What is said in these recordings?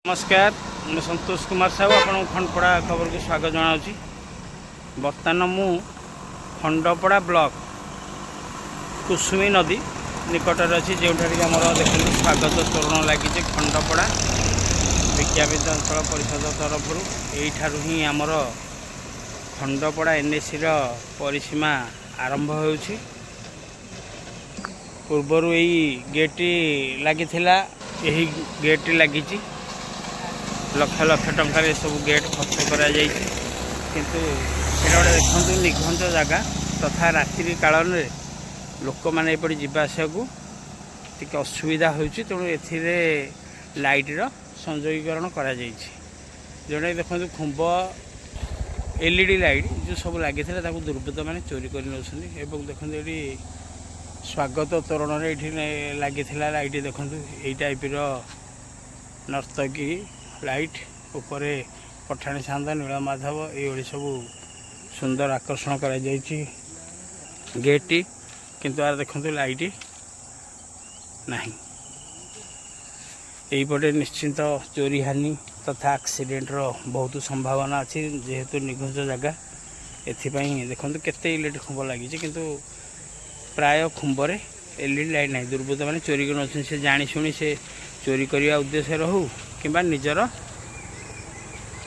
नमस्कार मैं संतोष कुमार साहू आपन खंडपड़ा खबर को स्वागत जनावि। बर्तमान मु खंडपड़ा ब्लॉक कुसुमी नदी निकटर अच्छी जो आम देखते स्वागत तोरण लगी खंडपड़ा विज्ञापित अंचल परिषद तरफ यू ही आमर खंडपड़ा एनएसी परिसीमा आरंभ हो पूर्वर यही गेट लगी गेट लगी लक्ष लक्ष टंकार सब गेट खर्च करा किंतु गोटे देखते निघंट जगह तथा रात्रि काल में लोक मैंने एपटे जावासा को टी असुविधा हो तेणु ए लाइटर संयोगीकरण करा जोटा देखते खुंब एलईडी लाइट जो सब लगी दुर्बृत्त मैंने चोरी कर देखते ये स्वागत तोरण लगी लाइट देखते यही टाइप नर्तकी लाइट उपरे पठाणी सांदा नीलमाधव ये सब सुंदर आकर्षण करा गेट किंतु यार देखते लाइट नहीं यहीपटे निश्चिंत चोरी हानि तथा एक्सीडेंट बहुत संभावना अच्छी जेहेतु निघुंज जगह एपाई देखते केते इलेक्ट्रिक खुंब लगी किंतु प्राय खुंबरे एलईडी लाइट नहीं दुर्बृत्त मैंने चोरी कर से जानी शुणी से चोरी करने उद्देश्य हो कि निजर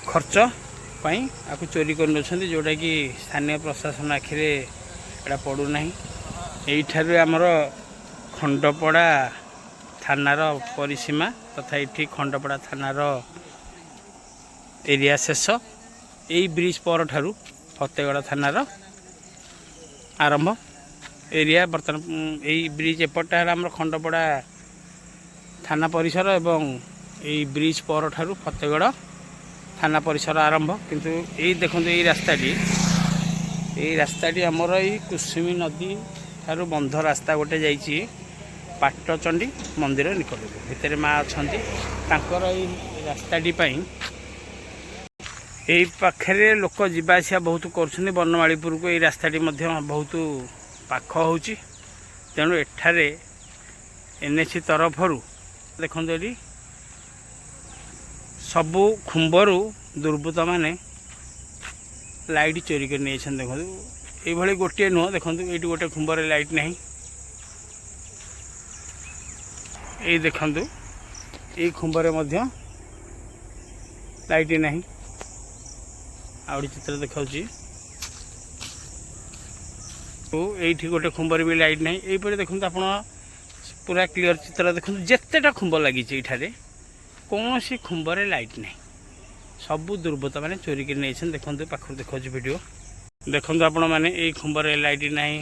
खर्च पाई आपको चोरी कर जोटा कि स्थानीय प्रशासन आखिरे एटा पड़ूना यही आमर खंडपड़ा थानार परिसीमा तथा ये खंडपड़ा थानार एरिया शेष यही ब्रिज पर ठारू फतेगड़ थानार आरंभ एरिया बर्तमान यही ब्रिज एपटा आम खंडपड़ा थाना परिसर एवं यही ब्रिज पर ठारू फतेगड़ थाना परिसर आरंभ किंतु यही देखो यही रास्ताटी आमर यही कुसुमी नदी ठारू बंध रास्ता गोटे जाइए पाटचंडी मंदिर निकट भितर माँ अच्छा रास्ताटी यही पाखे लोक जावासा बहुत कर बनमालीपुर को यही रास्ताटी बहुत पाख हो तेणु एठारे एनएसी तरफ देखो ये सबू खुंबरू दुर्बृत्त मैंने लाइट चोरी कर नहीं देखो ये गोटे नुह देखो ये गोटे खुंबर लाइट नहीं ये देखु ये खुंबरे लाइट नहीं आउट चित्र देखा ये गोटे खुंबर भी लाइट नहीं यहीपर देखते आप पूरा क्लीयर चित्र देखो जितेटा खुंब लगी ये कौन सी खुंबरे लाइट नहीं सबू दुर्बृत्त मैंने चोरी कर नहीं देखते पाखर देखा वीडियो देखते आपण मैंने ये खुंबरे लाइट नहीं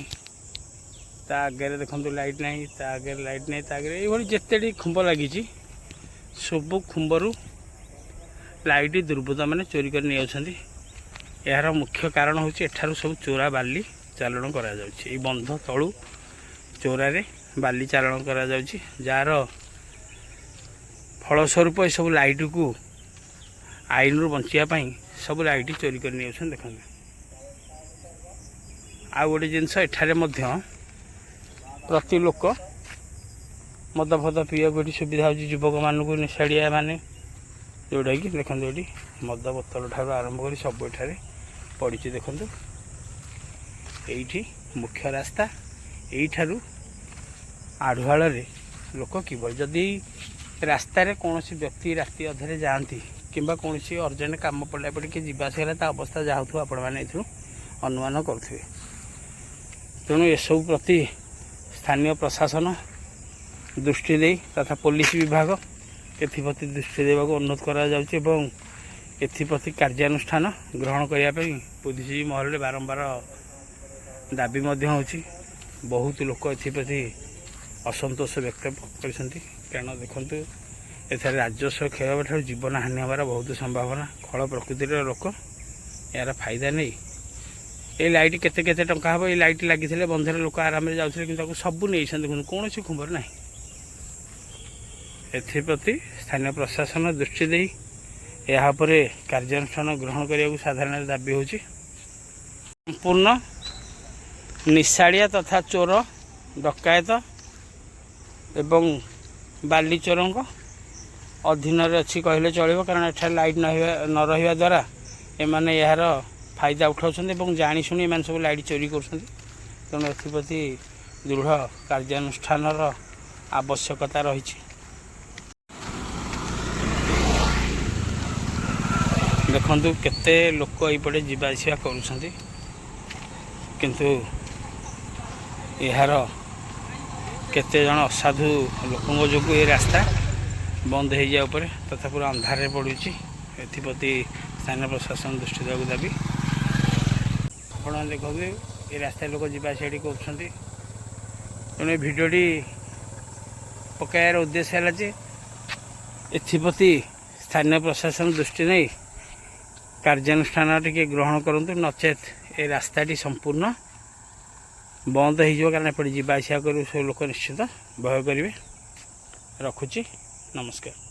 आगे देखते लाइट नहीं आगे लाइट नहीं आगे ये जिते खुंब लगी सबू खुंबरू लाइट दुर्बृत्त मैंने चोरी कर नहीं यार मुख्य कारण हूँ एठार सब चोरा बाली चालाण कर बंध तलू चोरारे बाली चालाण कर जार फलस्वरूप ये सब लाइट को आईन रु बचापी सब लाइट चोरी कर नहीं देखते आ गोटे जिनस एठारे प्रति लोक मद फद पीवा सुविधा हो युवक मानक निशाड़िया माने जोटा कि देखते ये मद बोतल ठार आरंभ कर सब एठारे पड़ी देखु यही मुख्य रास्ता यही आढ़ुआल लोक किभल जदि रास्तार कौन व्यक्ति राति अधे जाती कि कौन अर्जेंट कम पड़ा पड़े कि जावासा अवस्था जहाँ हो आपण मैंने अनुमान करुवे तेणु एसबू प्रति स्थानीय प्रशासन दृष्टि दे तथा पुलिस विभाग एप्रति दृष्टि देवाक अनुरोध कर एप्रति कार्यानुष्ठान ग्रहण करने बुद्धिजीवी महल बारंबार दाबी होची बहुत लोक एप्रति असंतोष व्यक्त कर देखु एथार राजस्व क्षय ठार जीवन हानि हमार बहुत संभावना खल प्रकृतिर लोक यार फायदा नहीं ये लाइट केते केते टंका हम ये लाइट लगी बंधर लोक आराम से जाते कि सबू नहीं देखते कौन सी खुंबर ना एप्रति स्थानीय प्रशासन दृष्टि दे यापर कार्यानुष्ठान ग्रहण करने को साधारण दाबी हो संपूर्ण निशाड़िया तथा चोर डकायत एवं बाली चोरों ଅଧୀନରେ ଅଛି କହିଲେ ଚଳିବ, କାରଣ ଏଠାରେ ଲାଇଟ୍ ନ ରହିବା ଦ୍ୱାରା ଏମାନେ ଏହାର ଫାଇଦା ଉଠାଉଛନ୍ତି ଏବଂ ଜାଣିଶୁଣି ଏମାନେ ସବୁ ଲାଇଟ୍ ଚୋରି କରୁଛନ୍ତି। ତେଣୁ ଏଥିପ୍ରତି ଦୃଢ଼ କାର୍ଯ୍ୟାନୁଷ୍ଠାନର ଆବଶ୍ୟକତା ରହିଛି। ଦେଖନ୍ତୁ କେତେ ଲୋକ ଏଇପଟେ ଯିବା ଆସିବା କରୁଛନ୍ତି, କିନ୍ତୁ ଏହାର କେତେ ଜଣ ଅସାଧୁ ଲୋକଙ୍କ ଯୋଗୁଁ ଏ ରାସ୍ତା ବନ୍ଦ ହୋଇଯିବା ଉପରେ ତଥା ପୁରା ଅନ୍ଧାରରେ ପଡ଼ୁଛି। ଏଥିପ୍ରତି ସ୍ଥାନୀୟ ପ୍ରଶାସନ ଦୃଷ୍ଟି ଦେବାକୁ ଦାବି। ଆପଣମାନେ ଦେଖନ୍ତୁ ଏ ରାସ୍ତାରେ ଲୋକ ଯିବା ଆସିବା ଏଠି କରୁଛନ୍ତି। ତେଣୁ ଏ ଭିଡ଼ିଓଟି ପକାଇବାର ଉଦ୍ଦେଶ୍ୟ ହେଲା ଯେ ଏଥିପ୍ରତି ସ୍ଥାନୀୟ ପ୍ରଶାସନ ଦୃଷ୍ଟି ନେଇ କାର୍ଯ୍ୟାନୁଷ୍ଠାନ ଟିକେ ଗ୍ରହଣ କରନ୍ତୁ, ନଚେତ୍ ଏ ରାସ୍ତାଟି ସମ୍ପୂର୍ଣ୍ଣ ବନ୍ଦ ହୋଇଯିବ। କାରଣ ଏପଟେ ଯିବା ଆସିବା କରିବୁ ସବୁ ଲୋକ ନିଶ୍ଚିତ ଭୟ କରିବେ। ରଖୁଛି, ନମସ୍କାର।